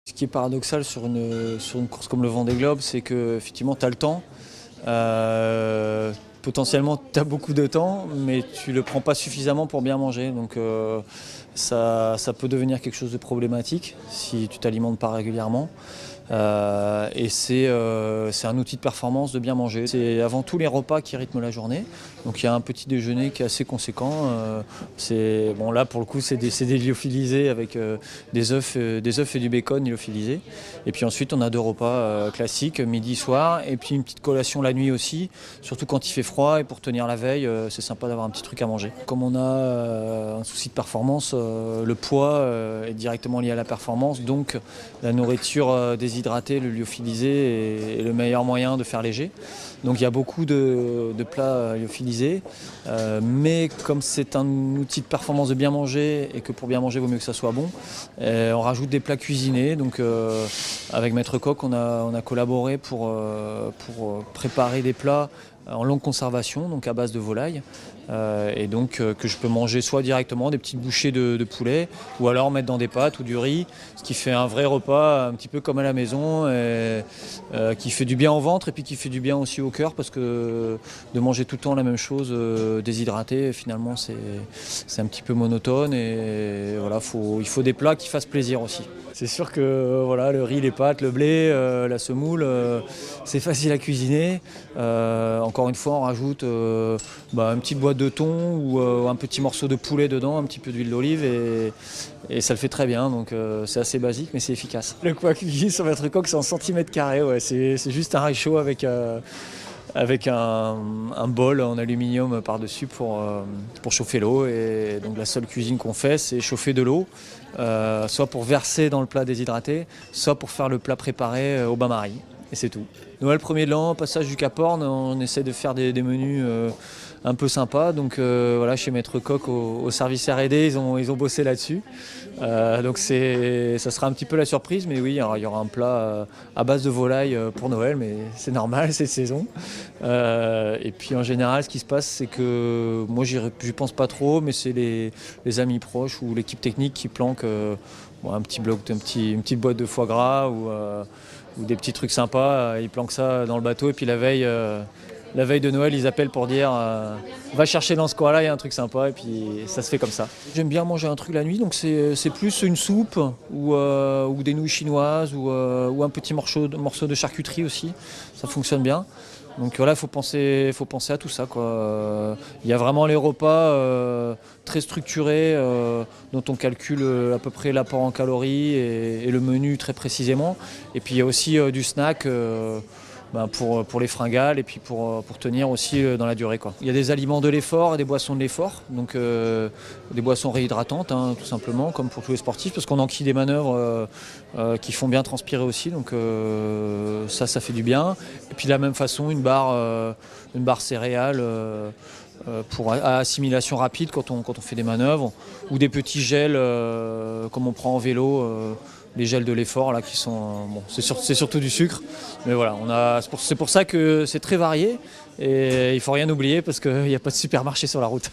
Ce qui est paradoxal sur une course comme le Vendée Globe, c'est que effectivement tu as le temps. Potentiellement tu as beaucoup de temps, mais tu ne le prends pas suffisamment pour bien manger. Donc ça peut devenir quelque chose de problématique si tu t'alimentes pas régulièrement. Et c'est un outil de performance de bien manger. C'est avant tout les repas qui rythment la journée. Donc il y a un petit déjeuner qui est assez conséquent. Bon, là pour le coup c'est des lyophilisés avec des œufs et du bacon lyophilisés. Et puis ensuite on a deux repas classiques, midi, soir, et puis une petite collation la nuit aussi, surtout quand il fait froid et pour tenir la veille, c'est sympa d'avoir un petit truc à manger. Comme on a un souci de performance, le poids est directement lié à la performance, donc la nourriture déshydratée, le lyophilisé est le meilleur moyen de faire léger. Donc il y a beaucoup de plats lyophilisés, mais comme c'est un outil de performance de bien manger et que pour bien manger il vaut mieux que ça soit bon, on rajoute des plats cuisinés. Donc avec Maître Coq on a collaboré pour préparer des plats en longue conservation, donc à base de volaille, et donc que je peux manger soit directement des petites bouchées de poulet, ou alors mettre dans des pâtes ou du riz, ce qui fait un vrai repas un petit peu comme à la maison, et qui fait du bien au ventre et puis qui fait du bien aussi au cœur, parce que de manger tout le temps la même chose déshydraté, finalement c'est un petit peu monotone, et voilà, il faut des plats qui fassent plaisir aussi. C'est sûr que voilà, le riz, les pâtes, le blé, la semoule, c'est facile à cuisiner. Encore une fois, on rajoute une petite boîte de thon ou un petit morceau de poulet dedans, un petit peu d'huile d'olive, et ça le fait très bien. Donc c'est assez basique, mais c'est efficace. Le quoi cuisine sur Maître Coq, c'est en centimètres carrés. Ouais, c'est juste un réchaud avec un bol en aluminium par-dessus pour chauffer l'eau. Et donc la seule cuisine qu'on fait, c'est chauffer de l'eau, soit pour verser dans le plat déshydraté, soit pour faire le plat préparé au bain-marie. Et c'est tout. Noël 1er de l'an, passage du Cap Horn, on essaie de faire des menus un peu sympas. Donc voilà, chez Maître Coq au service R&D, ils ont bossé là-dessus. Donc ça sera un petit peu la surprise, mais oui, il y aura un plat à base de volaille pour Noël, mais c'est normal, c'est saison. Et puis en général, ce qui se passe, c'est que moi j'y pense pas trop, mais c'est les amis proches ou l'équipe technique qui planquent un petit bloc, une petite boîte de foie gras ou des petits trucs sympas. Ils planquent ça dans le bateau, et puis la veille de Noël, ils appellent pour dire va chercher dans ce coin-là, il y a un truc sympa, et puis ça se fait comme ça. J'aime bien manger un truc la nuit, donc c'est plus une soupe ou des nouilles chinoises ou un petit morceau de charcuterie aussi, ça fonctionne bien. Donc voilà, il faut penser à tout ça, quoi. Il y a vraiment les repas très structurés dont on calcule à peu près l'apport en calories et le menu très précisément. Et puis il y a aussi du snack pour les fringales et puis pour tenir aussi dans la durée, quoi. Il y a des aliments de l'effort et des boissons de l'effort, donc des boissons réhydratantes, hein, tout simplement, comme pour tous les sportifs, parce qu'on enquille des manœuvres qui font bien transpirer aussi, donc ça fait du bien. Et puis de la même façon, une barre céréales à assimilation rapide quand on fait des manœuvres, ou des petits gels comme on prend en vélo. Les gels de l'effort là qui sont c'est surtout du sucre, mais voilà, c'est pour ça que c'est très varié, et il faut rien oublier parce qu'il n'y a pas de supermarché sur la route.